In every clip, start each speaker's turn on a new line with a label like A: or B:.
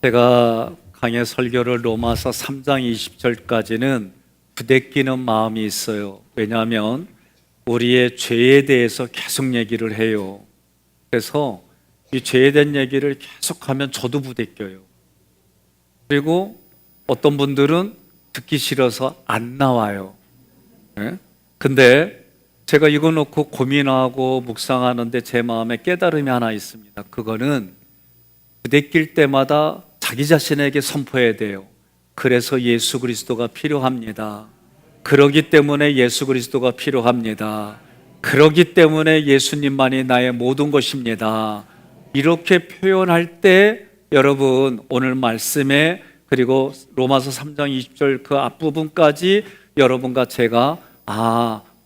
A: 제가 강의 설교를 로마서 3장 20절까지는 부대끼는 마음이 있어요. 왜냐하면 우리의 죄에 대해서 계속 얘기를 해요. 그래서 이 죄에 대한 얘기를 계속하면 저도 부대껴요. 그리고 어떤 분들은 듣기 싫어서 안 나와요. 근데 제가 이거 놓고 고민하고 묵상하는데 제 마음에 깨달음이 하나 있습니다. 그거는 부대낄 때마다 자기 자신에게 선포해야 돼요. 그래서 예수 그리스도가 필요합니다. 그러기 때문에 예수 그리스도가 필요합니다. 그러기 때문에 예수님만이 나의 모든 것입니다. 이렇게 표현할 때 여러분 오늘 말씀에 그리고 로마서 3장 20절 그 앞부분까지 여러분과 제가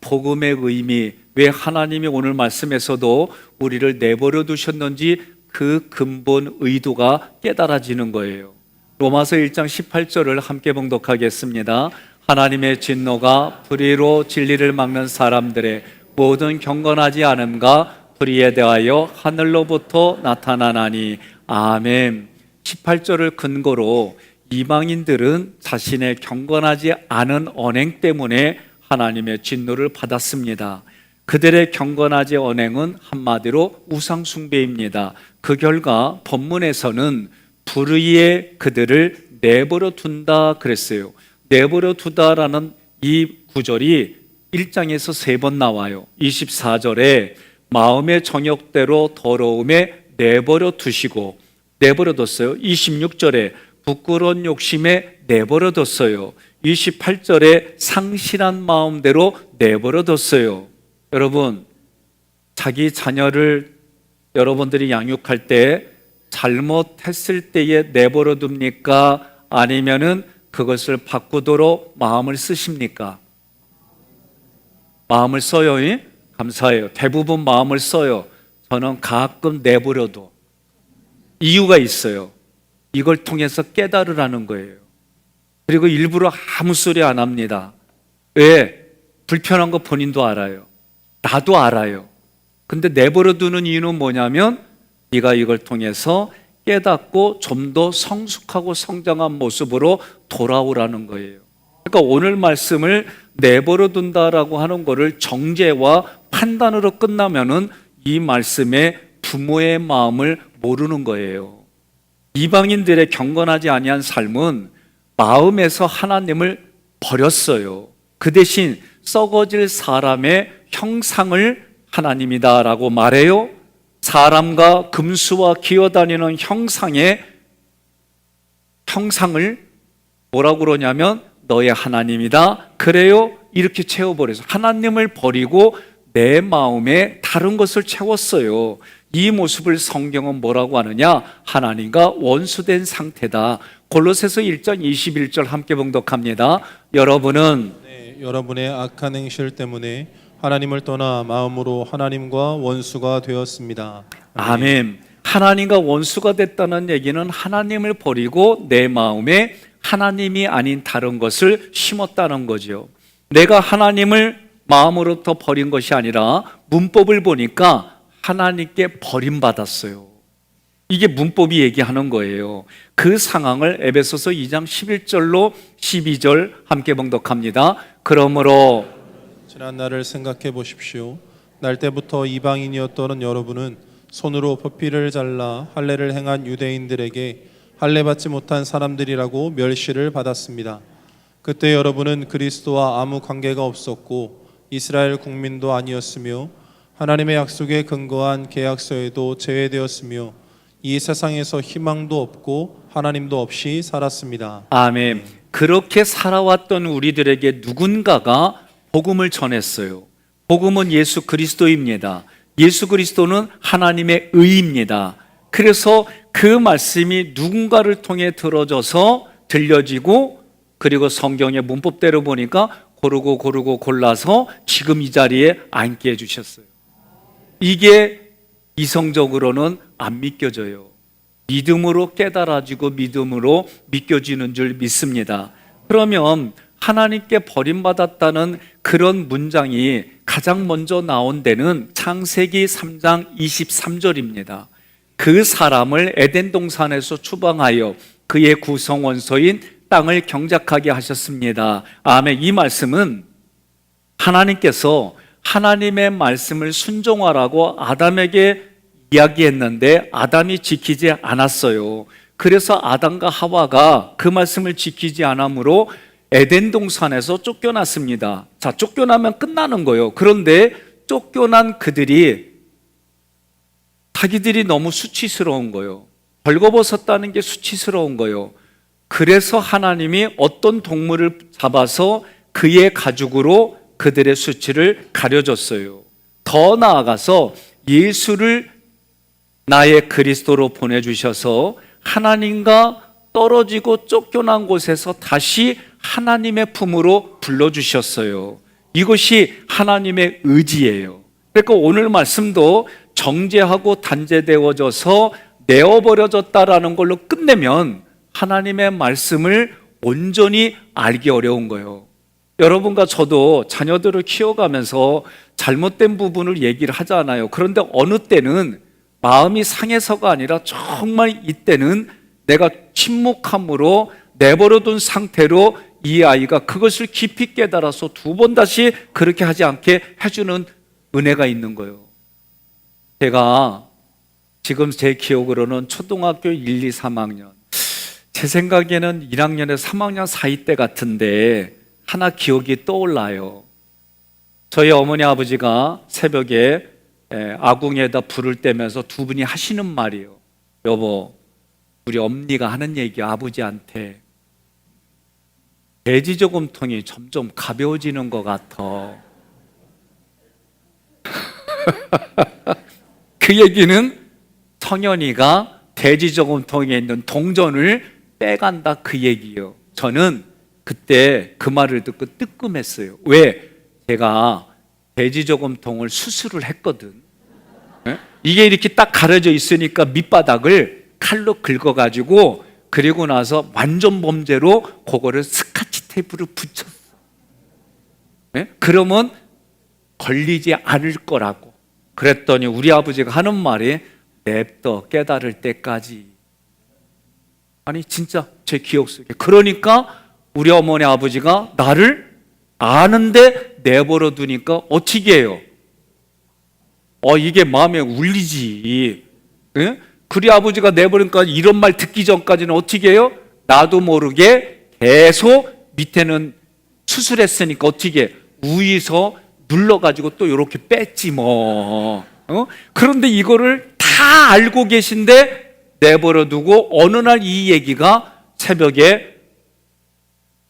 A: 복음의 의미, 왜 하나님이 오늘 말씀에서도 우리를 내버려 두셨는지 그 근본 의도가 깨달아지는 거예요. 로마서 1장 18절을 함께 봉독하겠습니다. 하나님의 진노가 불의로 진리를 막는 사람들의 모든 경건하지 않음과 불의에 대하여 하늘로부터 나타나나니. 아멘. 18절을 근거로 이방인들은 자신의 경건하지 않은 언행 때문에 하나님의 진노를 받았습니다. 그들의 경건하지 언행은 한마디로 우상 숭배입니다. 그 결과 본문에서는 불의에 그들을 내버려 둔다 그랬어요. 내버려 두다라는 이 구절이 1장에서 3번 나와요. 24절에 마음의 정욕대로 더러움에 내버려 두시고 내버려 뒀어요. 26절에 부끄러운 욕심에 내버려 뒀어요. 28절에 상실한 마음대로 내버려 뒀어요. 여러분, 자기 자녀를 여러분들이 양육할 때 잘못했을 때에 내버려 둡니까? 아니면은 그것을 바꾸도록 마음을 쓰십니까? 마음을 써요. 감사해요. 대부분 마음을 써요. 저는 가끔 내버려둬. 이유가 있어요. 이걸 통해서 깨달으라는 거예요. 그리고 일부러 아무 소리 안 합니다. 왜? 불편한 거 본인도 알아요. 나도 알아요. 근데 내버려두는 이유는 뭐냐면 네가 이걸 통해서 깨닫고 좀 더 성숙하고 성장한 모습으로 돌아오라는 거예요. 그러니까 오늘 말씀을 내버려둔다라고 하는 거를 정죄와 판단으로 끝나면은 이 말씀에 부모의 마음을 모르는 거예요. 이방인들의 경건하지 아니한 삶은 마음에서 하나님을 버렸어요. 그 대신 썩어질 사람의 형상을 하나님이다라고 말해요. 사람과 금수와 기어다니는 형상을 뭐라고 그러냐면 너의 하나님이다. 그래요? 이렇게 채워버려서 하나님을 버리고 내 마음에 다른 것을 채웠어요. 이 모습을 성경은 뭐라고 하느냐? 하나님과 원수된 상태다. 골로새서 1장 21절 함께 봉독합니다. 여러분은
B: 여러분의 악한 행실 때문에 하나님을 떠나 마음으로 하나님과 원수가 되었습니다.
A: 아멘. 하나님과 원수가 됐다는 얘기는 하나님을 버리고 내 마음에 하나님이 아닌 다른 것을 심었다는 거죠. 내가 하나님을 마음으로부터 버린 것이 아니라 문법을 보니까 하나님께 버림받았어요. 이게 문법이 얘기하는 거예요. 그 상황을 에베소서 2장 11절로 12절 함께 봉독합니다. 그러므로
B: 지난 날을 생각해 보십시오. 날 때부터 이방인이었던 여러분은 손으로 포피를 잘라 할례를 행한 유대인들에게 할례 받지 못한 사람들이라고 멸시를 받았습니다. 그때 여러분은 그리스도와 아무 관계가 없었고 이스라엘 국민도 아니었으며 하나님의 약속에 근거한 계약서에도 제외되었으며 이 세상에서 희망도 없고 하나님도 없이 살았습니다.
A: 아멘. 그렇게 살아왔던 우리들에게 누군가가 복음을 전했어요. 복음은 예수 그리스도입니다. 예수 그리스도는 하나님의 의입니다. 그래서 그 말씀이 누군가를 통해 들려지고 그리고 성경의 문법대로 보니까 고르고 골라서 지금 이 자리에 앉게 해주셨어요. 이게 이성적으로는 안 믿겨져요. 믿음으로 깨달아지고 믿음으로 믿겨지는 줄 믿습니다. 그러면 하나님께 버림받았다는 그런 문장이 가장 먼저 나온 데는 창세기 3장 23절입니다. 그 사람을 에덴 동산에서 추방하여 그의 구성 원소인 땅을 경작하게 하셨습니다. 아멘. 이 말씀은 하나님께서 하나님의 말씀을 순종하라고 아담에게 이야기했는데 아담이 지키지 않았어요. 그래서 아담과 하와가 그 말씀을 지키지 않으므로 에덴 동산에서 쫓겨났습니다. 자, 쫓겨나면 끝나는 거예요. 그런데 쫓겨난 그들이 자기들이 너무 수치스러운 거예요. 벌거벗었다는 게 수치스러운 거예요. 그래서 하나님이 어떤 동물을 잡아서 그의 가죽으로 그들의 수치를 가려줬어요. 더 나아가서 예수를 나의 그리스도로 보내주셔서 하나님과 떨어지고 쫓겨난 곳에서 다시 하나님의 품으로 불러주셨어요. 이것이 하나님의 의지예요. 그러니까 오늘 말씀도 정죄하고 단죄되어져서 내어버려졌다라는 걸로 끝내면 하나님의 말씀을 온전히 알기 어려운 거예요. 여러분과 저도 자녀들을 키워가면서 잘못된 부분을 얘기를 하잖아요. 그런데 어느 때는 마음이 상해서가 아니라 정말 이때는 내가 침묵함으로 내버려둔 상태로 이 아이가 그것을 깊이 깨달아서 두 번 다시 그렇게 하지 않게 해주는 은혜가 있는 거예요. 제가 지금 제 기억으로는 초등학교 1, 2, 3학년, 제 생각에는 1학년에서 3학년 사이 때 같은데 하나 기억이 떠올라요. 저희 어머니 아버지가 새벽에 아궁에다 불을 떼면서 두 분이 하시는 말이에요. 여보, 우리 엄니가 하는 얘기야. 아버지한테 돼지 저금통이 점점 가벼워지는 것 같아. 그 얘기는 성현이가 돼지 저금통에 있는 동전을 빼간다 그 얘기예요. 저는 그때 그 말을 듣고 뜨끔했어요. 왜? 제가 돼지 저금통을 수술을 했거든. 이게 이렇게 딱 가려져 있으니까 밑바닥을 칼로 긁어가지고 그리고 나서 완전 범죄로 그거를 스카치 테이프를 붙였어. 그러면 걸리지 않을 거라고. 그랬더니 우리 아버지가 하는 말이 냅둬 깨달을 때까지. 아니 진짜 제 기억 속에. 그러니까 우리 어머니 아버지가 나를 아는데 내버려 두니까 어떻게 해요? 이게 마음에 울리지. 예? 그리 아버지가 내버리니까 이런 말 듣기 전까지는 어떻게 해요? 나도 모르게 계속 밑에는 수술했으니까 어떻게 해? 위에서 눌러가지고 또 이렇게 뺐지 뭐. 그런데 이거를 다 알고 계신데 내버려 두고 어느 날 이 얘기가 새벽에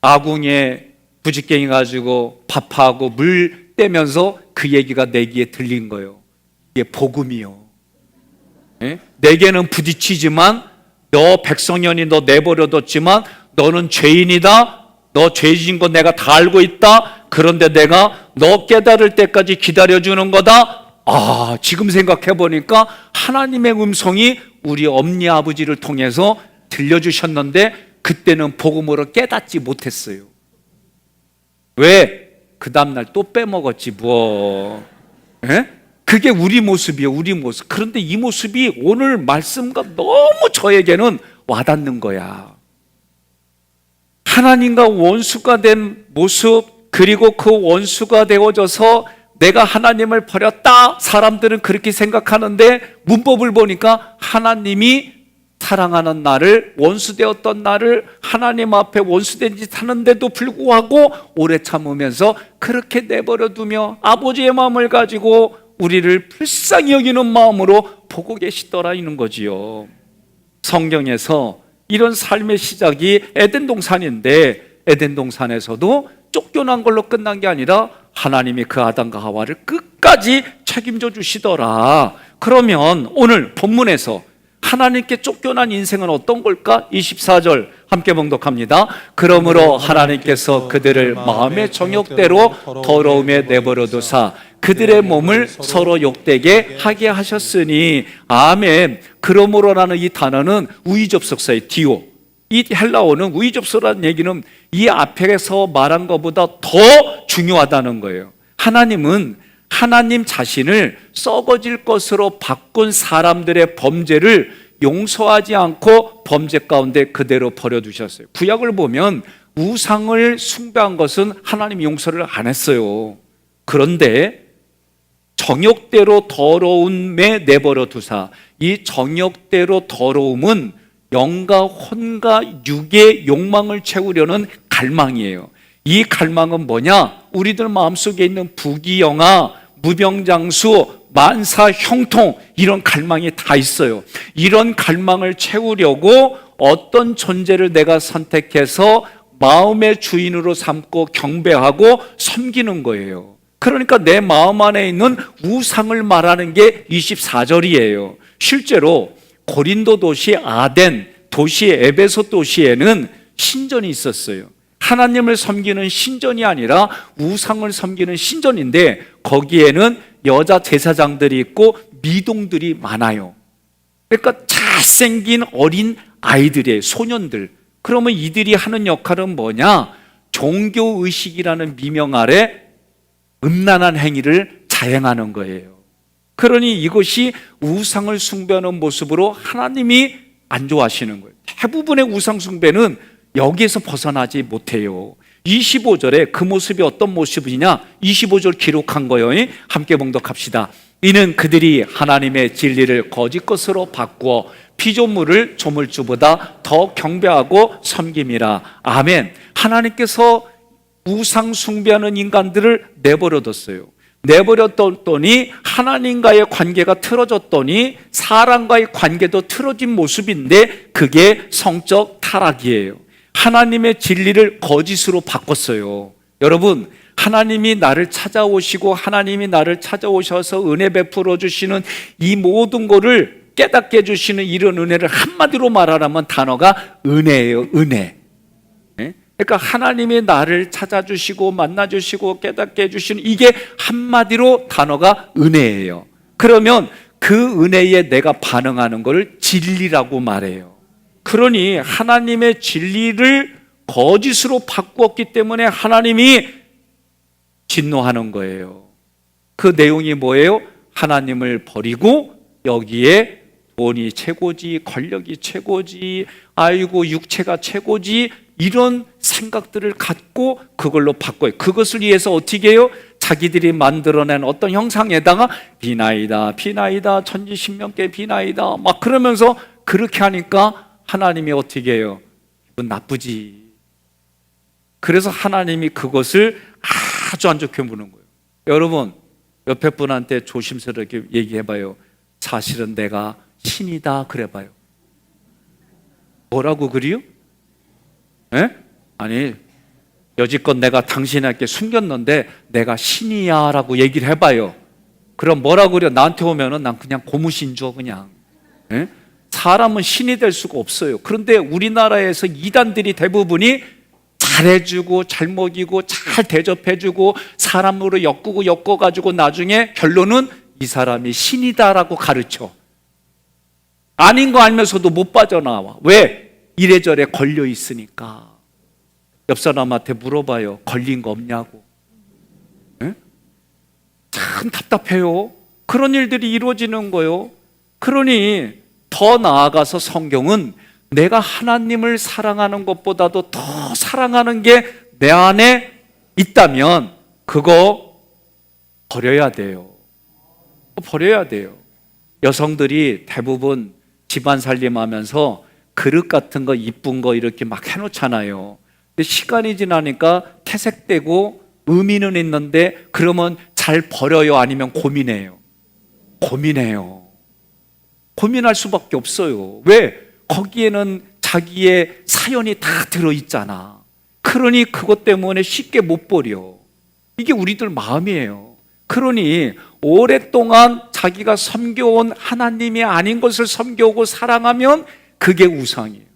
A: 아궁에 부지깽이 가지고 밥하고 물 떼면서 그 얘기가 내 귀에 들린 거예요. 이게 복음이요. 내게는 부딪히지만 너 백성년이 너 내버려뒀지만 너는 죄인이다. 너 죄진 거 내가 다 알고 있다. 그런데 내가 너 깨달을 때까지 기다려주는 거다. 지금 생각해 보니까 하나님의 음성이 우리 엄니 아버지를 통해서 들려주셨는데 그때는 복음으로 깨닫지 못했어요. 왜? 그 다음날 또 빼먹었지 뭐. 그게 우리 모습이에요. 우리 모습. 그런데 이 모습이 오늘 말씀과 너무 저에게는 와닿는 거야. 하나님과 원수가 된 모습, 그리고 그 원수가 되어져서 내가 하나님을 버렸다. 사람들은 그렇게 생각하는데 문법을 보니까 하나님이 사랑하는 나를, 원수되었던 나를 하나님 앞에 원수된 짓 하는데도 불구하고 오래 참으면서 그렇게 내버려두며 아버지의 마음을 가지고 우리를 불쌍히 여기는 마음으로 보고 계시더라 이는 거지요. 성경에서 이런 삶의 시작이 에덴 동산인데 에덴 동산에서도 쫓겨난 걸로 끝난 게 아니라 하나님이 그 아담과 하와를 끝까지 책임져 주시더라. 그러면 오늘 본문에서 하나님께 쫓겨난 인생은 어떤 걸까? 24절 함께 봉독합니다. 그러므로 하나님께서 그들을 마음의 정욕대로 더러움에 내버려 두사 그들의 몸을 서로 욕되게 하게 하셨으니. 아멘. 그러므로라는 이 단어는 우의접속사의 디오. 이 헬라어는 우의접속이라는 얘기는 이 앞에서 말한 것보다 더 중요하다는 거예요. 하나님은 하나님 자신을 썩어질 것으로 바꾼 사람들의 범죄를 용서하지 않고 범죄 가운데 그대로 버려두셨어요. 구약을 보면 우상을 숭배한 것은 하나님이 용서를 안 했어요. 그런데 정욕대로 더러움에 내버려 두사, 이 정욕대로 더러움은 영과 혼과 육의 욕망을 채우려는 갈망이에요. 이 갈망은 뭐냐? 우리들 마음속에 있는 부귀영화, 무병장수, 만사 형통, 이런 갈망이 다 있어요. 이런 갈망을 채우려고 어떤 존재를 내가 선택해서 마음의 주인으로 삼고 경배하고 섬기는 거예요. 그러니까 내 마음 안에 있는 우상을 말하는 게 24절이에요. 실제로 고린도 도시 아덴, 도시 에베소 도시에는 신전이 있었어요. 하나님을 섬기는 신전이 아니라 우상을 섬기는 신전인데 거기에는 여자 제사장들이 있고 미동들이 많아요. 그러니까 잘생긴 어린 아이들이에요. 소년들. 그러면 이들이 하는 역할은 뭐냐? 종교의식이라는 미명 아래 음란한 행위를 자행하는 거예요. 그러니 이것이 우상을 숭배하는 모습으로 하나님이 안 좋아하시는 거예요. 대부분의 우상 숭배는 여기에서 벗어나지 못해요. 25절에 그 모습이 어떤 모습이냐? 25절 기록한 거예요. 함께 봉독합시다. 이는 그들이 하나님의 진리를 거짓 것으로 바꾸어 피조물을 조물주보다 더 경배하고 섬김이라. 아멘. 하나님께서 우상 숭배하는 인간들을 내버려뒀어요. 내버려뒀더니 하나님과의 관계가 틀어졌더니 사람과의 관계도 틀어진 모습인데 그게 성적 타락이에요. 하나님의 진리를 거짓으로 바꿨어요. 여러분, 하나님이 나를 찾아오시고 하나님이 나를 찾아오셔서 은혜 베풀어 주시는 이 모든 것을 깨닫게 해주시는 이런 은혜를 한마디로 말하라면 단어가 은혜예요. 은혜. 그러니까 하나님이 나를 찾아주시고 만나주시고 깨닫게 해주시는 이게 한마디로 단어가 은혜예요. 그러면 그 은혜에 내가 반응하는 걸 진리라고 말해요. 그러니 하나님의 진리를 거짓으로 바꾸었기 때문에 하나님이 진노하는 거예요. 그 내용이 뭐예요? 하나님을 버리고 여기에 돈이 최고지, 권력이 최고지, 아이고 육체가 최고지, 이런 생각들을 갖고 그걸로 바꿔요. 그것을 위해서 어떻게 해요? 자기들이 만들어낸 어떤 형상에다가 비나이다, 비나이다, 천지신명께 비나이다 막 그러면서 그렇게 하니까 하나님이 어떻게 해요? 기분 나쁘지. 그래서 하나님이 그것을 아주 안 좋게 보는 거예요. 여러분, 옆에 분한테 조심스럽게 얘기해봐요. 사실은 내가 신이다 그래봐요. 뭐라고 그래요? 예? 아니, 여지껏 내가 당신에게 숨겼는데 내가 신이야 라고 얘기를 해봐요. 그럼 뭐라고 그래요? 나한테 오면은 난 그냥 고무신 줘 그냥. 예? 사람은 신이 될 수가 없어요. 그런데 우리나라에서 이단들이 대부분이 잘해주고 잘 먹이고 잘 대접해주고 사람으로 엮어가지고 나중에 결론은 이 사람이 신이다라고 가르쳐. 아닌 거 알면서도 못 빠져나와. 왜? 이래저래 걸려 있으니까. 옆 사람한테 물어봐요. 걸린 거 없냐고. 네? 참 답답해요. 그런 일들이 이루어지는 거예요. 그러니 더 나아가서 성경은 내가 하나님을 사랑하는 것보다도 더 사랑하는 게 내 안에 있다면 그거 버려야 돼요. 버려야 돼요. 여성들이 대부분 집안 살림하면서 그릇 같은 거 이쁜 거 이렇게 막 해놓잖아요. 근데 시간이 지나니까 퇴색되고 의미는 있는데 그러면 잘 버려요? 아니면 고민해요? 고민해요. 고민할 수밖에 없어요. 왜? 거기에는 자기의 사연이 다 들어있잖아. 그러니 그것 때문에 쉽게 못 버려. 이게 우리들 마음이에요. 그러니 오랫동안 자기가 섬겨온 하나님이 아닌 것을 섬겨오고 사랑하면 그게 우상이에요.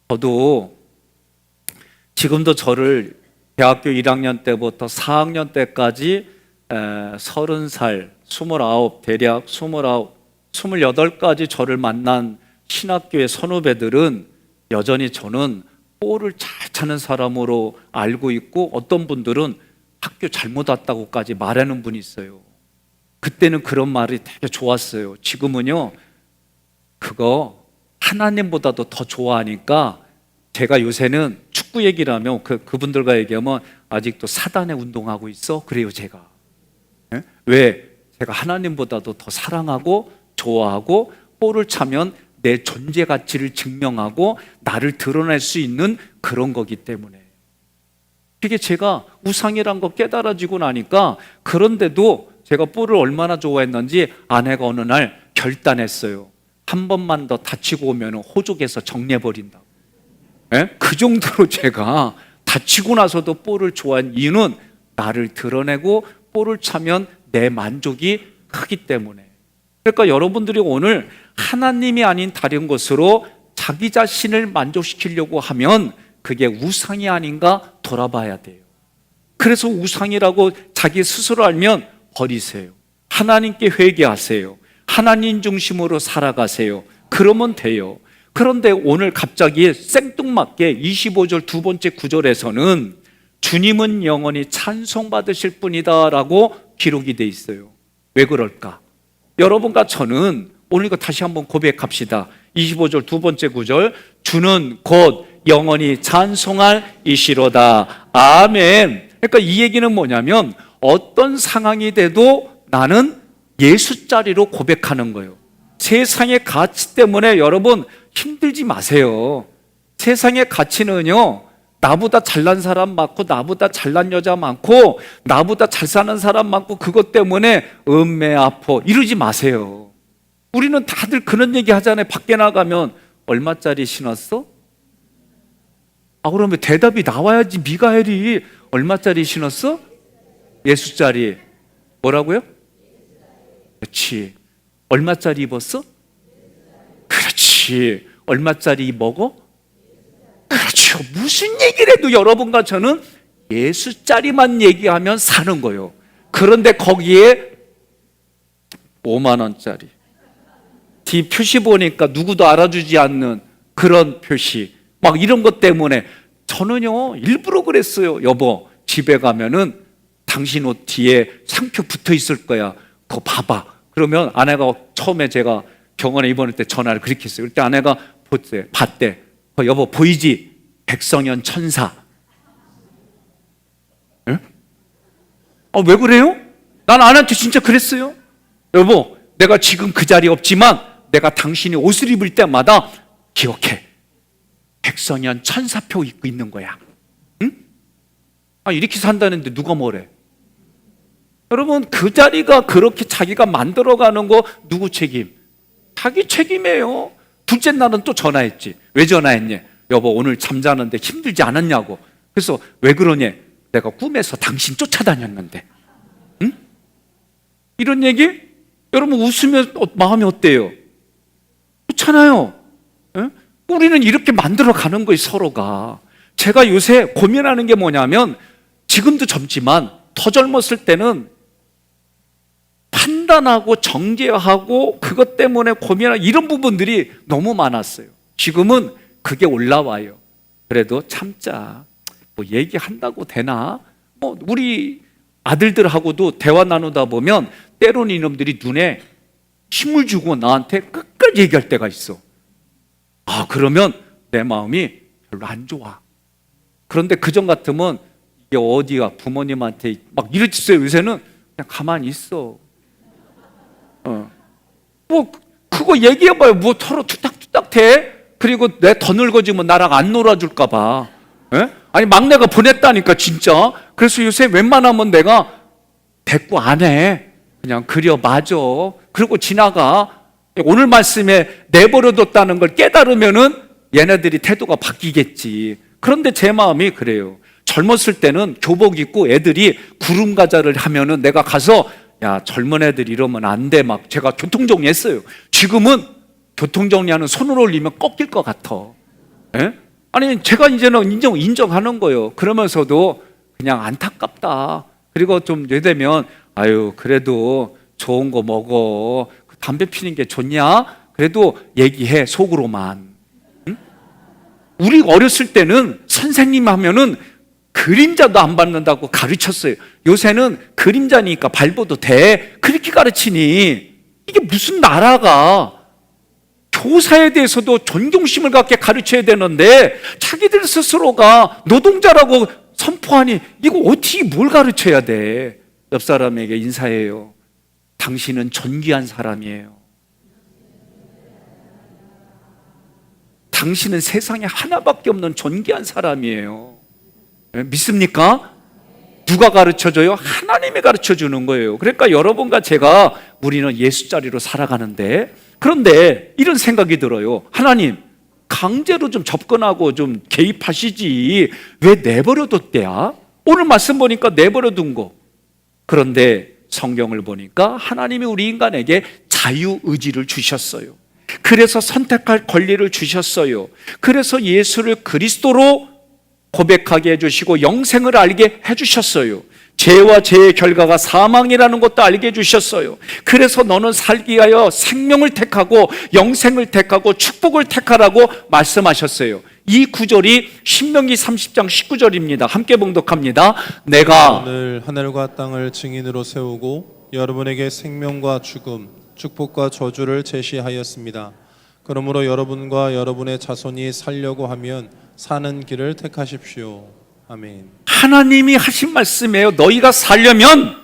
A: 저도 지금도 저를 대학교 1학년 때부터 4학년 때까지 30살, 29, 대략 29, 28까지 저를 만난 신학교의 선후배들은 여전히 저는 볼을 잘 차는 사람으로 알고 있고 어떤 분들은 학교 잘못 왔다고까지 말하는 분이 있어요. 그때는 그런 말이 되게 좋았어요. 지금은요, 그거 하나님보다도 더 좋아하니까 제가 요새는 축구 얘기를 하면 그분들과 얘기하면 아직도 사단의 운동하고 있어? 그래요, 제가. 예? 왜? 제가 하나님보다도 더 사랑하고 좋아하고 볼을 차면 내 존재 가치를 증명하고 나를 드러낼 수 있는 그런 거기 때문에. 그게 제가 우상이란 거 깨달아지고 나니까, 그런데도 제가 볼을 얼마나 좋아했는지 아내가 어느 날 결단했어요. 한 번만 더 다치고 오면 호족에서 정리해버린다. 예? 그 정도로 제가 다치고 나서도 볼을 좋아한 이유는 나를 드러내고 볼을 차면 내 만족이 크기 때문에. 그러니까 여러분들이 오늘 하나님이 아닌 다른 것으로 자기 자신을 만족시키려고 하면 그게 우상이 아닌가 돌아봐야 돼요. 그래서 우상이라고 자기 스스로 알면 버리세요. 하나님께 회개하세요. 하나님 중심으로 살아가세요. 그러면 돼요. 그런데 오늘 갑자기 생뚱맞게 25절 두 번째 구절에서는 주님은 영원히 찬송받으실 분이다 라고 기록이 돼 있어요. 왜 그럴까? 여러분과 저는 오늘 이거 다시 한번 고백합시다. 25절 두 번째 구절, 주는 곧 영원히 찬송할 이시로다. 아멘. 그러니까 이 얘기는 뭐냐면 어떤 상황이 돼도 나는 예수 자리로 고백하는 거예요. 세상의 가치 때문에 여러분 힘들지 마세요. 세상의 가치는요, 나보다 잘난 사람 많고 나보다 잘난 여자 많고 나보다 잘 사는 사람 많고 그것 때문에 음매 아파 이러지 마세요. 우리는 다들 그런 얘기 하잖아요. 밖에 나가면 얼마짜리 신었어? 아, 그러면 대답이 나와야지. 미가엘이 얼마짜리 신었어? 예수짜리. 뭐라고요? 그렇지. 얼마짜리 입었어? 그렇지. 얼마짜리 먹어? 그렇죠. 무슨 얘기를 해도 여러분과 저는 예수짜리만 얘기하면 사는 거예요. 그런데 거기에 5만 원짜리 뒤 표시 보니까 누구도 알아주지 않는 그런 표시, 막 이런 것 때문에 저는요 일부러 그랬어요. 여보, 집에 가면은 당신 옷 뒤에 상표 붙어 있을 거야. 그거 봐봐. 그러면 아내가 처음에 제가 병원에 입원할 때 전화를 그렇게 했어요. 그때 아내가 봤대. 여보 보이지? 백성현 천사. 예? 왜 그래요? 난 아내한테 진짜 그랬어요. 여보, 내가 지금 그 자리에 없지만 내가 당신이 옷을 입을 때마다 기억해. 백성현 천사표 입고 있는 거야. 응? 이렇게 산다는데 누가 뭐래? 여러분, 그 자리가 그렇게 자기가 만들어가는 거 누구 책임? 자기 책임이에요. 둘째 날은 또 전화했지. 왜 전화했냐? 여보, 오늘 잠자는데 힘들지 않았냐고. 그래서 왜 그러냐? 내가 꿈에서 당신 쫓아다녔는데. 응? 이런 얘기? 여러분 웃으면 마음이 어때요? 좋잖아요. 응? 우리는 이렇게 만들어가는 거예요, 서로가. 제가 요새 고민하는 게 뭐냐면, 지금도 젊지만 더 젊었을 때는 판단하고 정죄하고 그것 때문에 고민하는 이런 부분들이 너무 많았어요. 지금은 그게 올라와요. 그래도 참자. 뭐 얘기한다고 되나? 우리 아들들하고도 대화 나누다 보면 때로는 이놈들이 눈에 힘을 주고 나한테 끝까지 얘기할 때가 있어. 그러면 내 마음이 별로 안 좋아. 그런데 그전 같으면 이게 어디가 부모님한테 막 이러겠어요. 요새는 그냥 가만히 있어. 그거 얘기해봐요. 뭐 서로 투닥투닥 대. 그리고 내 더 늙어지면 나랑 안 놀아줄까 봐. 예? 아니 막내가 보냈다니까 진짜. 그래서 요새 웬만하면 내가 대꾸 안 해. 그냥 그려 맞아. 그리고 지나가. 오늘 말씀에 내버려뒀다는 걸 깨달으면은 얘네들이 태도가 바뀌겠지. 그런데 제 마음이 그래요. 젊었을 때는 교복 입고 애들이 구름 가자를 하면은 내가 가서 야, 젊은 애들 이러면 안 돼. 막 제가 교통정리했어요. 지금은 교통정리하는 손을 올리면 꺾일 것 같아. 예? 아니, 제가 이제는 인정하는 거예요. 그러면서도 그냥 안타깝다. 그리고 좀 되면, 그래도 좋은 거 먹어. 담배 피는 게 좋냐? 그래도 얘기해, 속으로만. 응? 우리 어렸을 때는 선생님 하면은 그림자도 안 받는다고 가르쳤어요. 요새는 그림자니까 밟아도 돼. 그렇게 가르치니 이게 무슨 나라가 교사에 대해서도 존경심을 갖게 가르쳐야 되는데 자기들 스스로가 노동자라고 선포하니 이거 어떻게 뭘 가르쳐야 돼? 옆 사람에게 인사해요. 당신은 존귀한 사람이에요. 당신은 세상에 하나밖에 없는 존귀한 사람이에요. 믿습니까? 누가 가르쳐줘요? 하나님이 가르쳐주는 거예요. 그러니까 여러분과 제가 우리는 예수 자리로 살아가는데, 그런데 이런 생각이 들어요. 하나님, 강제로 좀 접근하고 좀 개입하시지 왜 내버려 뒀대야? 오늘 말씀 보니까 내버려 둔 거. 그런데 성경을 보니까 하나님이 우리 인간에게 자유의지를 주셨어요. 그래서 선택할 권리를 주셨어요. 그래서 예수를 그리스도로 고백하게 해주시고 영생을 알게 해주셨어요. 죄와 죄의 결과가 사망이라는 것도 알게 해주셨어요. 그래서 너는 살기 위하여 생명을 택하고 영생을 택하고 축복을 택하라고 말씀하셨어요. 이 구절이 신명기 30장 19절입니다. 함께 봉독합니다. 내가
B: 오늘 하늘과 땅을 증인으로 세우고 여러분에게 생명과 죽음, 축복과 저주를 제시하였습니다. 그러므로 여러분과 여러분의 자손이 살려고 하면 사는 길을 택하십시오. 아멘.
A: 하나님이 하신 말씀이에요. 너희가 살려면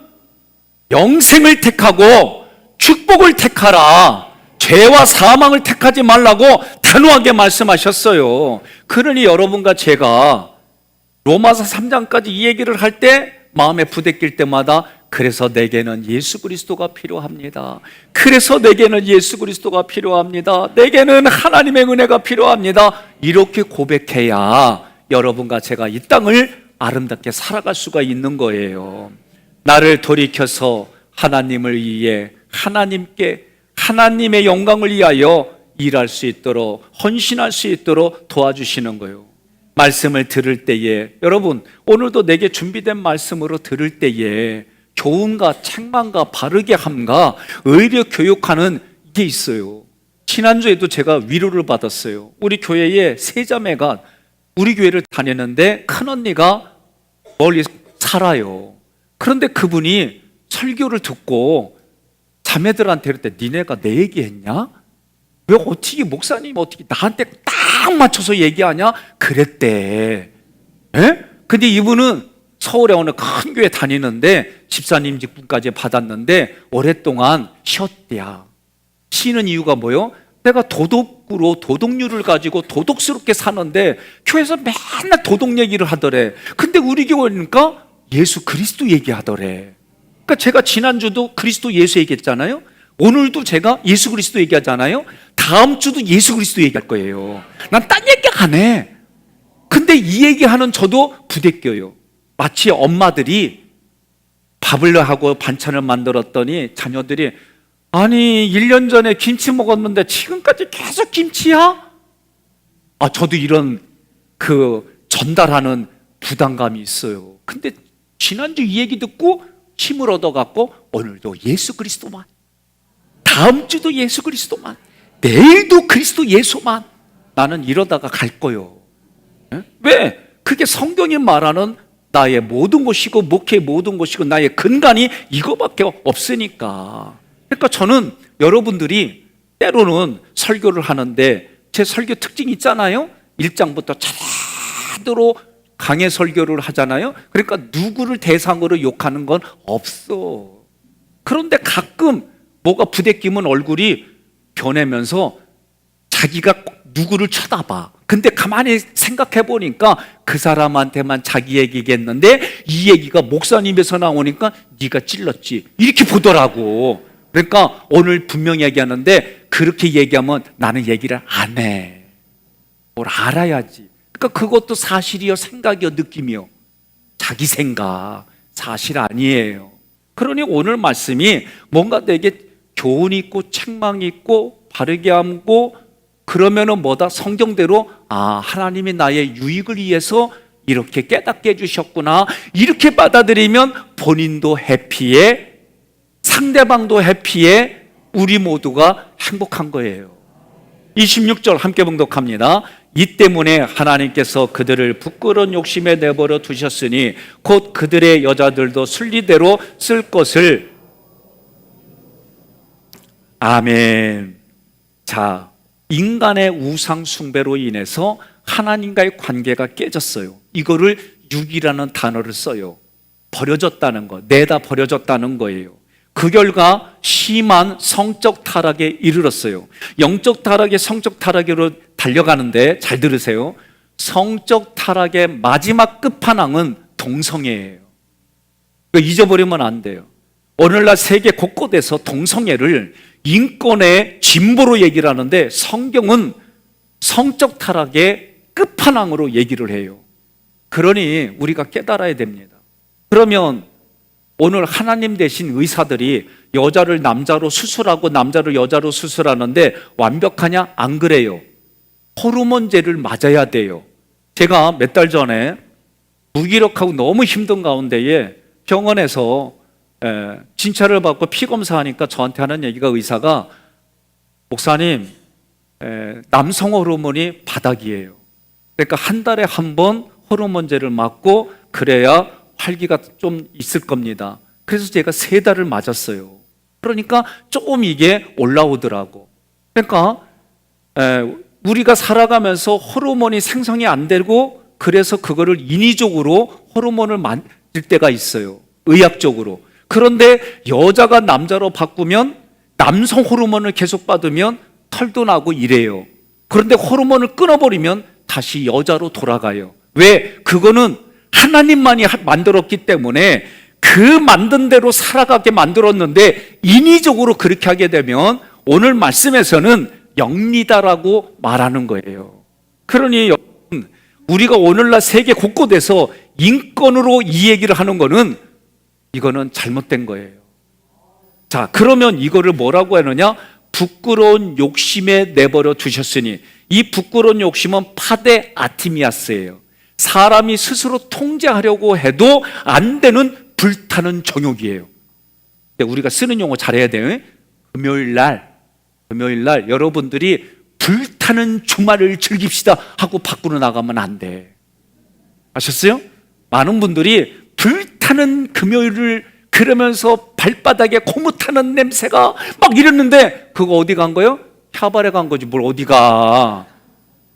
A: 영생을 택하고 축복을 택하라. 죄와 사망을 택하지 말라고 단호하게 말씀하셨어요. 그러니 여러분과 제가 로마서 3장까지 이 얘기를 할 때 마음에 부대낄 때마다 그래서 내게는 예수 그리스도가 필요합니다. 그래서 내게는 예수 그리스도가 필요합니다. 내게는 하나님의 은혜가 필요합니다. 이렇게 고백해야 여러분과 제가 이 땅을 아름답게 살아갈 수가 있는 거예요. 나를 돌이켜서 하나님을 위해 하나님께 하나님의 영광을 위하여 일할 수 있도록 헌신할 수 있도록 도와주시는 거예요. 말씀을 들을 때에 여러분 오늘도 내게 준비된 말씀으로 들을 때에 교훈과 책망과 바르게 함과 의료 교육하는 게 있어요. 지난주에도 제가 위로를 받았어요. 우리 교회에 세 자매가 우리 교회를 다니는데 큰언니가 멀리 살아요. 그런데 그분이 설교를 듣고 자매들한테 그럴 때 니네가 내 얘기했냐? 왜 어떻게 목사님 어떻게 나한테 딱 맞춰서 얘기하냐? 그랬대. 에? 근데 이분은 서울에 어느 큰 교회 다니는데 집사님 직분까지 받았는데 오랫동안 쉬었대야. 쉬는 이유가 뭐요? 내가 도덕률을 가지고 도덕스럽게 사는데 교회에서 맨날 도덕 얘기를 하더래. 근데 우리 교회니까 예수 그리스도 얘기하더래. 그러니까 제가 지난주도 그리스도 예수 얘기했잖아요. 오늘도 제가 예수 그리스도 얘기하잖아요. 다음 주도 예수 그리스도 얘기할 거예요. 난 딴 얘기 안 해. 근데 이 얘기하는 저도 부대껴요. 마치 엄마들이 밥을 하고 반찬을 만들었더니 자녀들이 아니 1년 전에 김치 먹었는데 지금까지 계속 김치야? 저도 이런 전달하는 부담감이 있어요. 근데 지난주 이 얘기 듣고 힘을 얻어갖고 오늘도 예수 그리스도만, 다음 주도 예수 그리스도만, 내일도 그리스도 예수만, 나는 이러다가 갈 거요. 왜? 그게 성경이 말하는 나의 모든 것이고 목회의 모든 것이고 나의 근간이 이거밖에 없으니까. 그러니까 저는 여러분들이 때로는 설교를 하는데 제 설교 특징이 있잖아요. 1장부터 차례대로 강해 설교를 하잖아요. 그러니까 누구를 대상으로 욕하는 건 없어. 그런데 가끔 뭐가 부대끼면 얼굴이 변하면서 자기가 누구를 쳐다봐. 근데 가만히 생각해 보니까 그 사람한테만 자기 얘기겠는데 이 얘기가 목사님에서 나오니까 네가 찔렀지 이렇게 보더라고. 그러니까 오늘 분명히 얘기하는데 그렇게 얘기하면 나는 얘기를 안 해. 뭘 알아야지. 그러니까 그것도 사실이요 생각이요 느낌이요. 자기 생각 사실 아니에요. 그러니 오늘 말씀이 뭔가 되게 교훈이 있고 책망이 있고 바르게 함고 그러면은 뭐다? 성경대로 하나님이 나의 유익을 위해서 이렇게 깨닫게 해주셨구나 이렇게 받아들이면 본인도 해피해 상대방도 해피해 우리 모두가 행복한 거예요. 26절 함께 봉독합니다. 이 때문에 하나님께서 그들을 부끄러운 욕심에 내버려 두셨으니 곧 그들의 여자들도 순리대로 쓸 것을. 아멘. 자, 인간의 우상 숭배로 인해서 하나님과의 관계가 깨졌어요. 이거를 육이라는 단어를 써요. 버려졌다는 거, 내다 버려졌다는 거예요. 그 결과 심한 성적 타락에 이르렀어요. 영적 타락에 성적 타락으로 달려가는데 잘 들으세요. 성적 타락의 마지막 끝판왕은 동성애예요. 이거 잊어버리면 안 돼요. 오늘날 세계 곳곳에서 동성애를 인권의 진보로 얘기를 하는데 성경은 성적 타락의 끝판왕으로 얘기를 해요. 그러니 우리가 깨달아야 됩니다. 그러면 오늘 하나님 대신 의사들이 여자를 남자로 수술하고 남자를 여자로 수술하는데 완벽하냐? 안 그래요. 호르몬제를 맞아야 돼요. 제가 몇 달 전에 무기력하고 너무 힘든 가운데에 병원에서 진찰을 받고 피 검사하니까 저한테 하는 얘기가, 의사가, 목사님, 남성 호르몬이 바닥이에요. 그러니까 한 달에 한 번 호르몬제를 맞고 그래야 활기가 좀 있을 겁니다. 그래서 제가 3달을 맞았어요. 그러니까 조금 이게 올라오더라고. 그러니까 우리가 살아가면서 호르몬이 생성이 안 되고, 그래서 그거를 인위적으로 호르몬을 만들 때가 있어요, 의학적으로. 그런데 여자가 남자로 바꾸면 남성 호르몬을 계속 받으면 털도 나고 이래요. 그런데 호르몬을 끊어버리면 다시 여자로 돌아가요. 왜? 그거는 하나님만이 만들었기 때문에 그 만든 대로 살아가게 만들었는데 인위적으로 그렇게 하게 되면 오늘 말씀에서는 영리다라고 말하는 거예요. 그러니 여러분, 우리가 오늘날 세계 곳곳에서 인권으로 이 얘기를 하는 거는, 이거는 잘못된 거예요. 자, 그러면 이거를 뭐라고 하느냐? 부끄러운 욕심에 내버려 두셨으니. 이 부끄러운 욕심은 파데 아티미아스예요. 사람이 스스로 통제하려고 해도 안 되는 불타는 정욕이에요. 우리가 쓰는 용어 잘해야 돼요. 금요일 날 여러분들이 불타는 주말을 즐깁시다 하고 밖으로 나가면 안 돼. 아셨어요? 많은 분들이 불타는 금요일을 그러면서 발바닥에 고무타는 냄새가 막 이랬는데, 그거 어디 간 거예요? 캬바레 간 거지. 뭘 어디 가.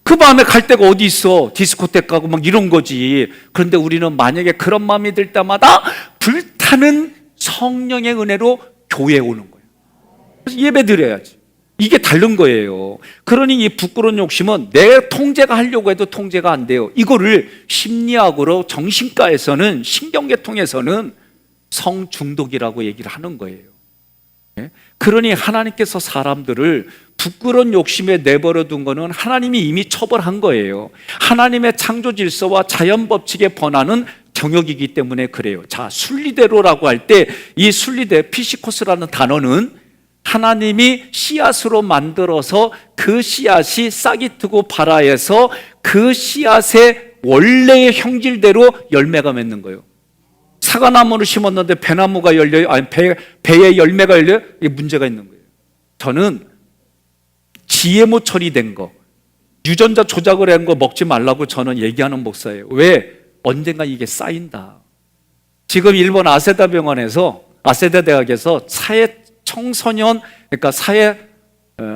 A: 그 밤에 갈 데가 어디 있어. 디스코텍 가고 막 이런 거지. 그런데 우리는 만약에 그런 마음이 들 때마다 불타는 성령의 은혜로 교회에 오는 거예요. 그래서 예배 드려야지. 이게 다른 거예요. 그러니 이 부끄러운 욕심은 내 통제가 하려고 해도 통제가 안 돼요. 이거를 심리학으로, 정신과에서는, 신경계통에서는 성중독이라고 얘기를 하는 거예요. 그러니 하나님께서 사람들을 부끄러운 욕심에 내버려 둔 거는 하나님이 이미 처벌한 거예요. 하나님의 창조 질서와 자연 법칙에 번하는 정욕이기 때문에 그래요. 자, 순리대로라고 할 때 이 순리대, 피시코스라는 단어는 하나님이 씨앗으로 만들어서 그 씨앗이 싹이 트고 발아해서 그 씨앗의 원래의 형질대로 열매가 맺는 거예요. 사과나무를 심었는데 배나무가 열려요? 아니, 배에 열매가 열려요? 이게 문제가 있는 거예요. 저는 GMO 처리된 거, 유전자 조작을 한 거 먹지 말라고 저는 얘기하는 목사예요. 왜? 언젠가 이게 쌓인다. 지금 일본 아세다 병원에서, 아세다 대학에서 사회 청소년, 그러니까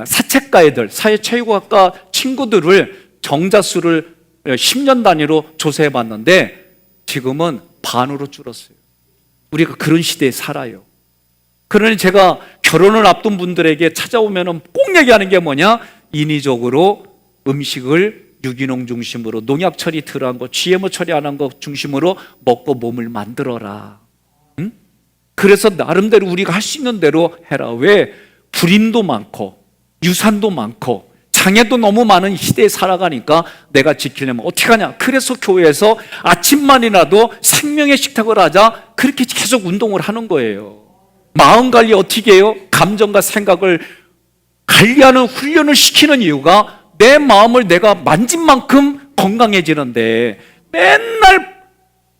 A: 사책과 애들, 사회체육학과 친구들을 정자수를 10년 단위로 조사해 봤는데 지금은 반으로 줄었어요. 우리가 그런 시대에 살아요. 그러니 제가 결혼을 앞둔 분들에게 찾아오면 꼭 얘기하는 게 뭐냐? 인위적으로 음식을 유기농 중심으로, 농약 처리 덜한 거, GMO 처리 안 한 거 중심으로 먹고 몸을 만들어라. 응? 그래서 나름대로 우리가 할 수 있는 대로 해라. 왜? 불임도 많고 유산도 많고 장애도 너무 많은 시대에 살아가니까 내가 지키려면 어떻게 하냐? 그래서 교회에서 아침만이라도 생명의 식탁을 하자, 그렇게 계속 운동을 하는 거예요. 마음 관리 어떻게 해요? 감정과 생각을 관리하는 훈련을 시키는 이유가 내 마음을 내가 만진 만큼 건강해지는데, 맨날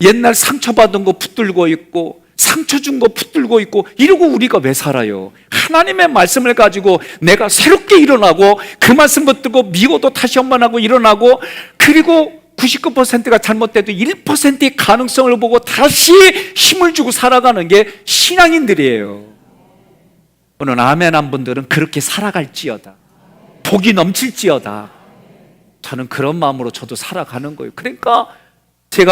A: 옛날 상처받은 거 붙들고 있고 상처 준 거 붙들고 있고 이러고 우리가 왜 살아요? 하나님의 말씀을 가지고 내가 새롭게 일어나고 그 말씀 붙들고 미워도 다시 한번 하고 일어나고, 그리고 99%가 잘못돼도 1%의 가능성을 보고 다시 힘을 주고 살아가는 게 신앙인들이에요. 오늘 아멘 한 분들은 그렇게 살아갈지어다, 복이 넘칠지어다. 저는 그런 마음으로 저도 살아가는 거예요. 그러니까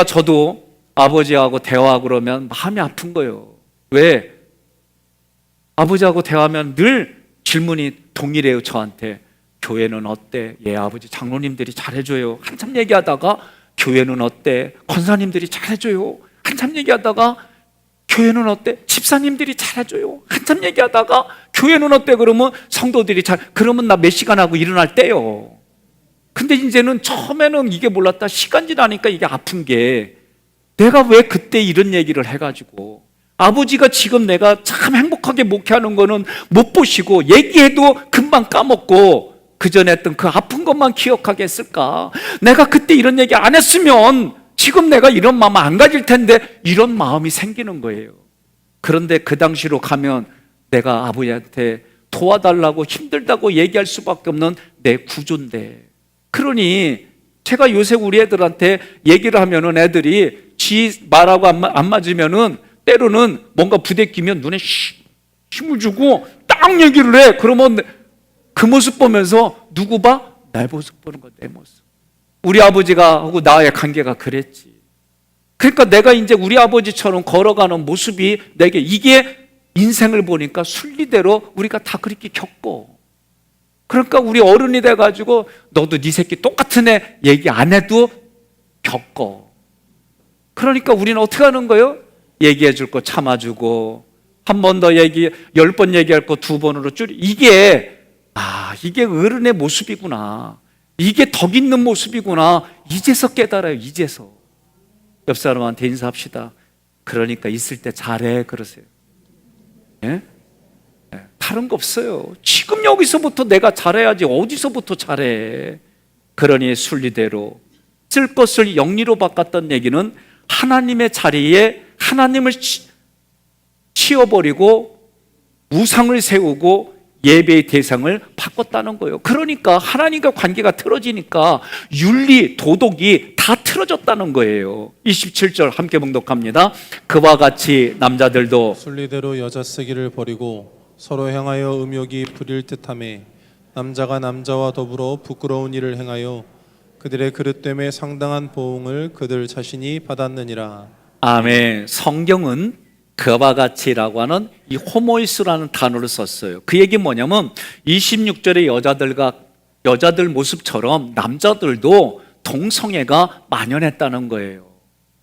A: 저도 아버지하고 대화하고 그러면 마음이 아픈 거예요. 왜? 아버지하고 대화하면 늘 질문이 동일해요. 저한테 교회는 어때? 예, 아버지 장로님들이 잘해줘요. 한참 얘기하다가 교회는 어때? 권사님들이 잘해줘요. 한참 얘기하다가 교회는 어때? 집사님들이 잘해줘요. 한참 얘기하다가 교회는 어때? 그러면 성도들이 그러면 나 몇 시간 하고 일어날 때요. 근데 이제는 처음에는 이게 몰랐다. 시간 지나니까 이게 아픈 게, 내가 왜 그때 이런 얘기를 해가지고 아버지가 지금 내가 참 행복하게 목회하는 거는 못 보시고 얘기해도 금방 까먹고 그 전에 했던 그 아픈 것만 기억하게 했을까? 내가 그때 이런 얘기 안 했으면 지금 내가 이런 마음 안 가질 텐데, 이런 마음이 생기는 거예요. 그런데 그 당시로 가면 내가 아버지한테 도와달라고 힘들다고 얘기할 수밖에 없는 내 구조인데, 그러니 제가 요새 우리 애들한테 얘기를 하면은 애들이 지 말하고 안 맞으면은 때로는 뭔가 부대끼면 눈에 힘을 주고 딱 얘기를 해. 그러면 그 모습 보면서 누구 봐? 내 모습 보는 거야, 내 모습. 우리 아버지가 하고 나의 관계가 그랬지. 그러니까 내가 이제 우리 아버지처럼 걸어가는 모습이 내게, 이게 인생을 보니까 순리대로 우리가 다 그렇게 겪고, 그러니까 우리 어른이 돼가지고 너도 네 새끼 똑같은 애 얘기 안 해도 겪어. 그러니까 우리는 어떻게 하는 거예요? 얘기해 줄 거 참아주고, 한 번 더 10번 얘기할 거 2번으로 줄이. 이게 어른의 모습이구나, 이게 덕 있는 모습이구나, 이제서 깨달아요. 이제서. 옆 사람한테 인사합시다. 그러니까 있을 때 잘해 그러세요. 예? 다른 거 없어요. 지금 여기서부터 내가 잘해야지 어디서부터 잘해. 그러니 순리대로 쓸 것을 영리로 바꿨던 얘기는 하나님의 자리에 하나님을 치워버리고 우상을 세우고 예배의 대상을 바꿨다는 거예요. 그러니까 하나님과 관계가 틀어지니까 윤리, 도덕이 다 틀어졌다는 거예요. 27절 함께 봉독합니다. 그와 같이 남자들도
B: 순리대로 여자 쓰기를 버리고 서로 향하여 음욕이 부릴 듯하며 남자가 남자와 더불어 부끄러운 일을 행하여 그들의 그릇됨에 상당한 보응을 그들 자신이 받았느니라.
A: 아멘. 성경은 그와 같이라고 하는 이 호모이스라는 단어를 썼어요. 그 얘기 뭐냐면 26절의 여자들 모습처럼 남자들도 동성애가 만연했다는 거예요.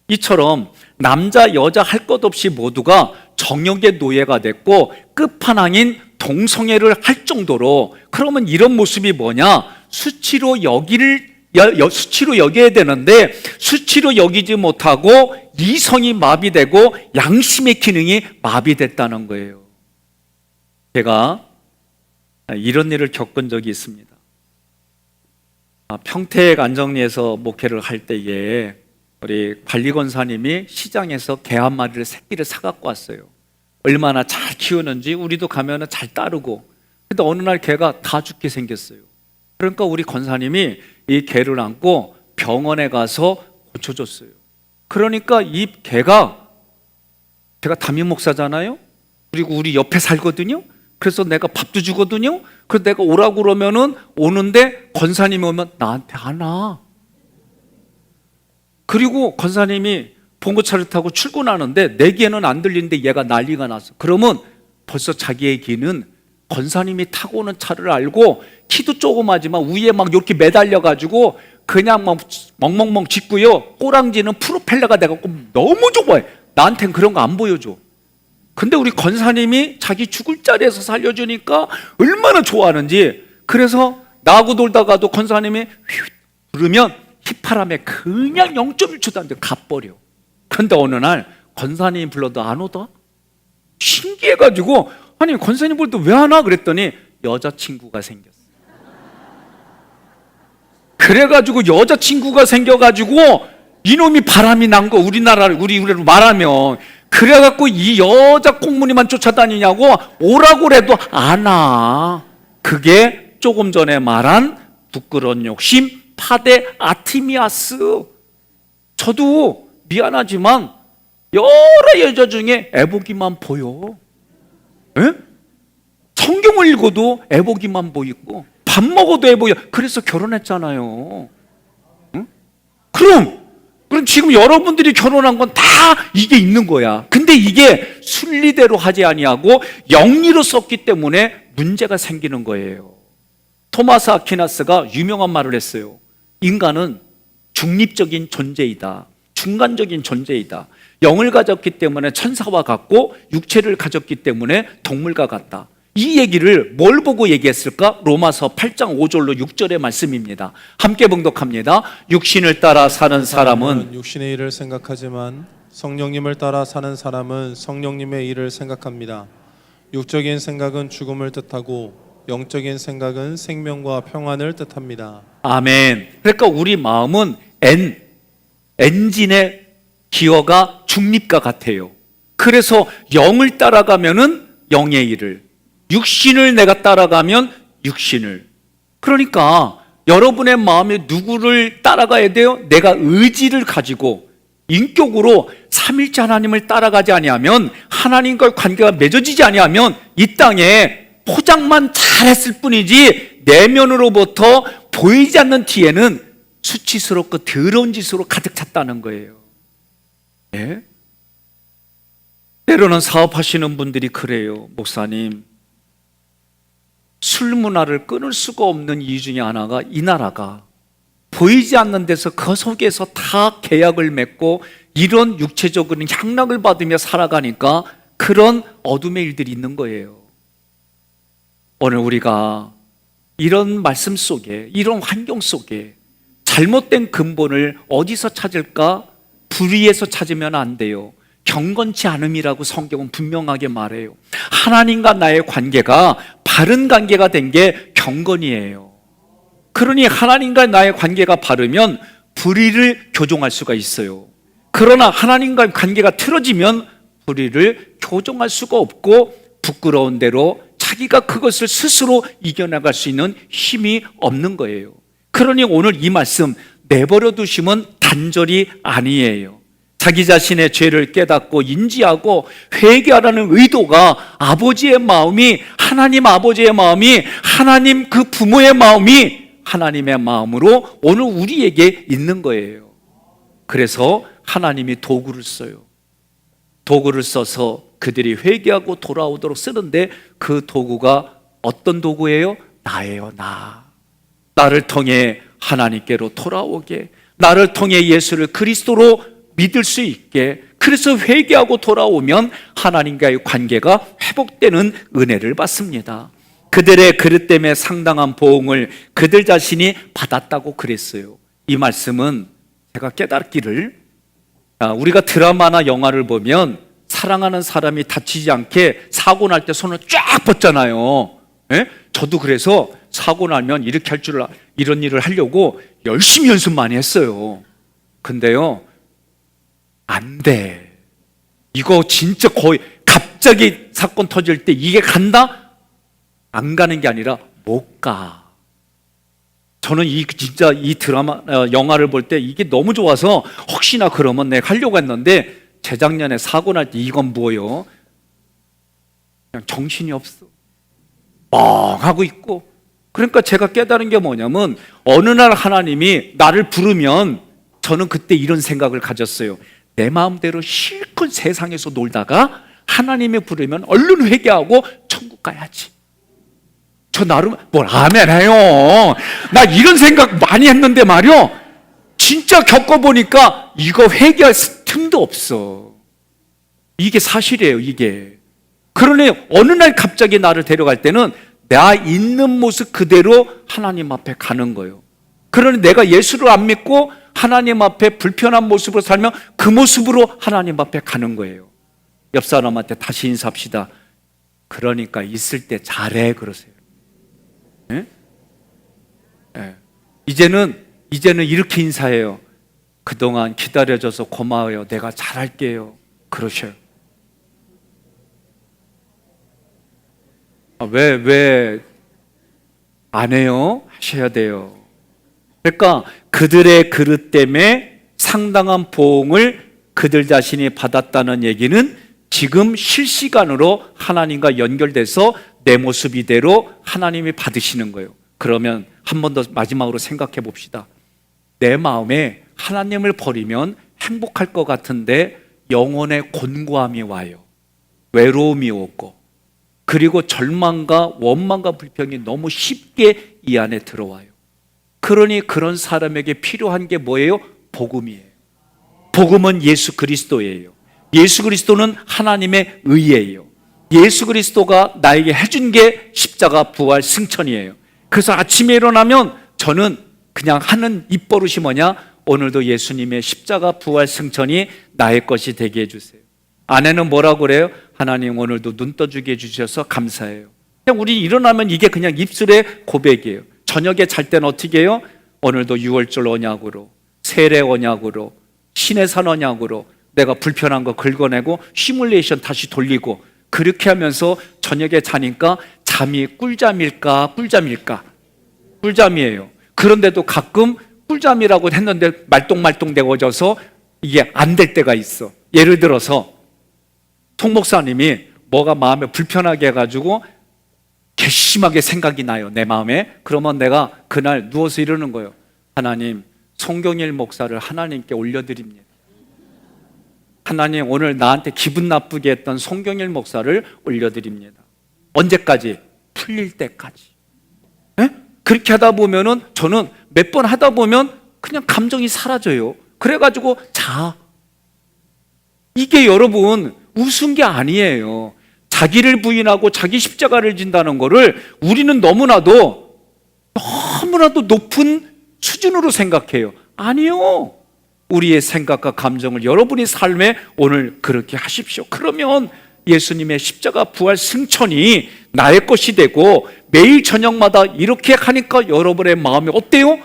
A: 이처럼 남자 여자 할 것 없이 모두가 정욕의 노예가 됐고 끝판왕인 동성애를 할 정도로, 그러면 이런 모습이 뭐냐? 수치로 여겨야 되는데 수치로 여기지 못하고 이성이 마비되고 양심의 기능이 마비됐다는 거예요. 제가 이런 일을 겪은 적이 있습니다. 평택 안정리에서 목회를 할 때에 우리 관리권사님이 시장에서 개 한 마리를 새끼를 사갖고 왔어요. 얼마나 잘 키우는지 우리도 가면 잘 따르고. 근데 어느 날 개가 다 죽게 생겼어요. 그러니까 우리 권사님이 이 개를 안고 병원에 가서 고쳐줬어요. 그러니까 이 개가, 제가 담임 목사잖아요. 그리고 우리 옆에 살거든요. 그래서 내가 밥도 주거든요. 그래서 내가 오라고 그러면은 오는데 권사님이 오면 나한테 안 와. 그리고 권사님이 봉고차를 타고 출근하는데 내 귀에는 안 들리는데 얘가 난리가 났어. 그러면 벌써 자기의 귀는 권사님이 타고 오는 차를 알고, 키도 조그마지만 위에 막 이렇게 매달려가지고 그냥 막 멍멍멍 짖고요. 꼬랑지는 프로펠러가 돼갖고 너무 좋아해. 나한텐 그런 거 안 보여줘. 근데 우리 권사님이 자기 죽을 자리에서 살려주니까 얼마나 좋아하는지. 그래서 나하고 놀다가도 권사님이 휘 부르면 휘파람에 그냥 0.1초도 안 돼 가버려. 그런데 어느 날 권사님 불러도 안 오다? 신기해가지고, 아니 권사님 불러도 왜 안 와? 그랬더니 여자친구가 생겼어. 그래가지고 여자친구가 생겨가지고 이놈이 바람이 난 거, 우리나라로 말하면. 그래갖고 이 여자 꽁무니만 쫓아다니냐고 오라고 그래도 안 와. 그게 조금 전에 말한 부끄러운 욕심 파데 아티미아스. 저도 미안하지만 여러 여자 중에 애보기만 보여. 에? 성경을 읽어도 애보기만 보이고 밥 먹어도 애보여. 그래서 결혼했잖아요. 응? 그럼 지금 여러분들이 결혼한 건 다 이게 있는 거야. 근데 이게 순리대로 하지 아니하고 영리로 썼기 때문에 문제가 생기는 거예요. 토마스 아퀴나스가 유명한 말을 했어요. 인간은 중립적인 존재이다. 중간적인 존재이다. 영을 가졌기 때문에 천사와 같고 육체를 가졌기 때문에 동물과 같다. 이 얘기를 뭘 보고 얘기했을까? 로마서 8장 5절로 6절의 말씀입니다. 함께 봉독합니다. 육신을 따라 사는 사람은
B: 육신의 일을 생각하지만 성령님을 따라 사는 사람은 성령님의 일을 생각합니다. 육적인 생각은 죽음을 뜻하고 영적인 생각은 생명과 평안을 뜻합니다.
A: 아멘. 그러니까 우리 마음은 엔진의 기어가 중립과 같아요. 그래서 영을 따라가면은 영의 일을, 육신을 내가 따라가면 육신을. 그러니까 여러분의 마음에 누구를 따라가야 돼요? 내가 의지를 가지고 인격으로 삼일째 하나님을 따라가지 아니하면, 하나님과의 관계가 맺어지지 아니하면 이 땅에 포장만 잘했을 뿐이지 내면으로부터 보이지 않는 뒤에는 수치스럽고 더러운 짓으로 가득 찼다는 거예요. 예? 때로는 사업하시는 분들이 그래요. 목사님, 술 문화를 끊을 수가 없는 이유 중에 하나가 이 나라가 보이지 않는 데서 그 속에서 다 계약을 맺고 이런 육체적인 향락을 받으며 살아가니까 그런 어둠의 일들이 있는 거예요. 오늘 우리가 이런 말씀 속에, 이런 환경 속에 잘못된 근본을 어디서 찾을까? 불의에서 찾으면 안 돼요. 경건치 않음이라고 성경은 분명하게 말해요. 하나님과 나의 관계가 바른 관계가 된 게 경건이에요. 그러니 하나님과 나의 관계가 바르면 불의를 교정할 수가 있어요. 그러나 하나님과의 관계가 틀어지면 불의를 교정할 수가 없고 부끄러운 대로 자기가 그것을 스스로 이겨나갈 수 있는 힘이 없는 거예요. 그러니 오늘 이 말씀 내버려 두시면 단절이 아니에요. 자기 자신의 죄를 깨닫고 인지하고 회개하라는 의도가 아버지의 마음이, 하나님 아버지의 마음이, 하나님 그 부모의 마음이 하나님의 마음으로 오늘 우리에게 있는 거예요. 그래서 하나님이 도구를 써요. 도구를 써서 그들이 회개하고 돌아오도록 쓰는데 그 도구가 어떤 도구예요? 나예요, 나. 나를 통해 하나님께로 돌아오게, 나를 통해 예수를 그리스도로 믿을 수 있게, 그래서 회개하고 돌아오면 하나님과의 관계가 회복되는 은혜를 받습니다. 그들의 그릇 때문에 상당한 보응을 그들 자신이 받았다고 그랬어요. 이 말씀은 제가 깨닫기를, 우리가 드라마나 영화를 보면 사랑하는 사람이 다치지 않게 사고 날 때 손을 쫙 뻗잖아요. 예? 저도 그래서 사고 나면 이렇게 할 줄, 이런 일을 하려고 열심히 연습 많이 했어요. 근데요, 안 돼. 이거 진짜 거의 갑자기 사건 터질 때 이게 간다? 안 가는 게 아니라 못 가. 저는 진짜 이 드라마, 영화를 볼 때 이게 너무 좋아서 혹시나 그러면 내가 하려고 했는데 재작년에 사고 날 때 이건 뭐예요? 그냥 정신이 없어. 멍하고 있고. 그러니까 제가 깨달은 게 뭐냐면 어느 날 하나님이 나를 부르면 저는 그때 이런 생각을 가졌어요. 내 마음대로 실컷 세상에서 놀다가 하나님이 부르면 얼른 회개하고 천국 가야지. 저 나름 뭘 아멘 해요. 나 이런 생각 많이 했는데 말이요, 진짜 겪어보니까 이거 회개할 틈도 없어. 이게 사실이에요, 이게. 그러니 어느 날 갑자기 나를 데려갈 때는 나 있는 모습 그대로 하나님 앞에 가는 거예요. 그러니 내가 예수를 안 믿고 하나님 앞에 불편한 모습으로 살면 그 모습으로 하나님 앞에 가는 거예요. 옆 사람한테 다시 인사합시다. 그러니까 있을 때 잘해 그러세요. 네? 네. 이제는 이렇게 인사해요. 그동안 기다려줘서 고마워요. 내가 잘할게요. 그러셔요. 왜 안 해요? 하셔야 돼요. 그러니까 그들의 그릇 때문에 상당한 보응을 그들 자신이 받았다는 얘기는 지금 실시간으로 하나님과 연결돼서 내 모습 이대로 하나님이 받으시는 거예요. 그러면 한 번 더 마지막으로 생각해 봅시다. 내 마음에 하나님을 버리면 행복할 것 같은데 영혼의 곤고함이 와요. 외로움이 오고, 그리고 절망과 원망과 불평이 너무 쉽게 이 안에 들어와요. 그러니 그런 사람에게 필요한 게 뭐예요? 복음이에요. 복음은 예수 그리스도예요. 예수 그리스도는 하나님의 의예요. 예수 그리스도가 나에게 해준 게 십자가 부활 승천이에요. 그래서 아침에 일어나면 저는 그냥 하는 입버릇이 뭐냐? 오늘도 예수님의 십자가 부활 승천이 나의 것이 되게 해주세요. 아내는 뭐라고 그래요? 하나님 오늘도 눈 떠주게 해주셔서 감사해요. 그냥 우리 일어나면 이게 그냥 입술의 고백이에요. 저녁에 잘 때는 어떻게 해요? 오늘도 6월절 언약으로, 세례 언약으로, 신해산 언약으로 내가 불편한 거 긁어내고 시뮬레이션 다시 돌리고, 그렇게 하면서 저녁에 자니까 잠이 꿀잠일까? 꿀잠이에요. 그런데도 가끔 꿀잠이라고 했는데 말똥말똥되어져서 이게 안 될 때가 있어. 예를 들어서 통 목사님이 뭐가 마음에 불편하게 해가지고 괘씸하게 생각이 나요, 내 마음에. 그러면 내가 그날 누워서 이러는 거예요. 하나님, 송경일 목사를 하나님께 올려드립니다. 하나님, 오늘 나한테 기분 나쁘게 했던 송경일 목사를 올려드립니다. 언제까지? 풀릴 때까지. 에? 그렇게 하다 보면은, 저는 몇 번 하다 보면 그냥 감정이 사라져요. 그래가지고 이게 여러분 웃은 게 아니에요. 자기를 부인하고 자기 십자가를 진다는 거를 우리는 너무나도 높은 수준으로 생각해요. 아니요. 우리의 생각과 감정을 여러분의 삶에 오늘 그렇게 하십시오. 그러면 예수님의 십자가 부활 승천이 나의 것이 되고 매일 저녁마다 이렇게 하니까 여러분의 마음이 어때요?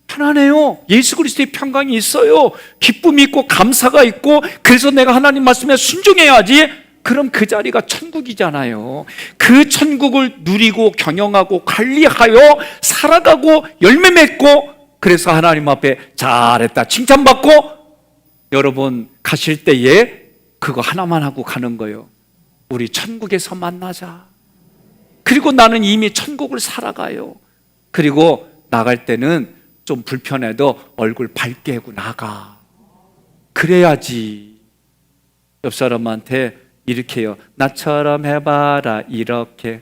A: 편안해요. 예수 그리스도의 평강이 있어요. 기쁨이 있고 감사가 있고, 그래서 내가 하나님 말씀에 순종해야지. 그럼 그 자리가 천국이잖아요. 그 천국을 누리고 경영하고 관리하여 살아가고 열매 맺고, 그래서 하나님 앞에 잘했다 칭찬받고, 여러분 가실 때에 그거 하나만 하고 가는 거예요. 우리 천국에서 만나자. 그리고 나는 이미 천국을 살아가요. 그리고 나갈 때는 좀 불편해도 얼굴 밝게 하고 나가. 그래야지. 옆 사람한테 이렇게 해요. 나처럼 해봐라, 이렇게.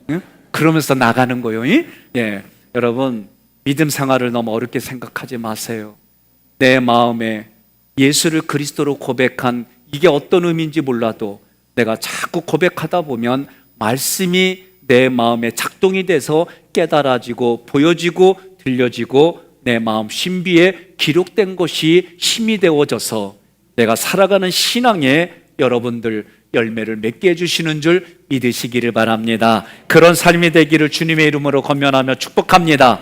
A: 응? 그러면서 나가는 거예요. 예. 여러분, 믿음 생활을 너무 어렵게 생각하지 마세요. 내 마음에 예수를 그리스도로 고백한 이게 어떤 의미인지 몰라도 내가 자꾸 고백하다 보면 말씀이 내 마음에 작동이 돼서 깨달아지고 보여지고 들려지고 내 마음 신비에 기록된 것이 힘이 되어져서 내가 살아가는 신앙에 여러분들 열매를 맺게 해주시는 줄 믿으시기를 바랍니다. 그런 삶이 되기를 주님의 이름으로 권면하며 축복합니다.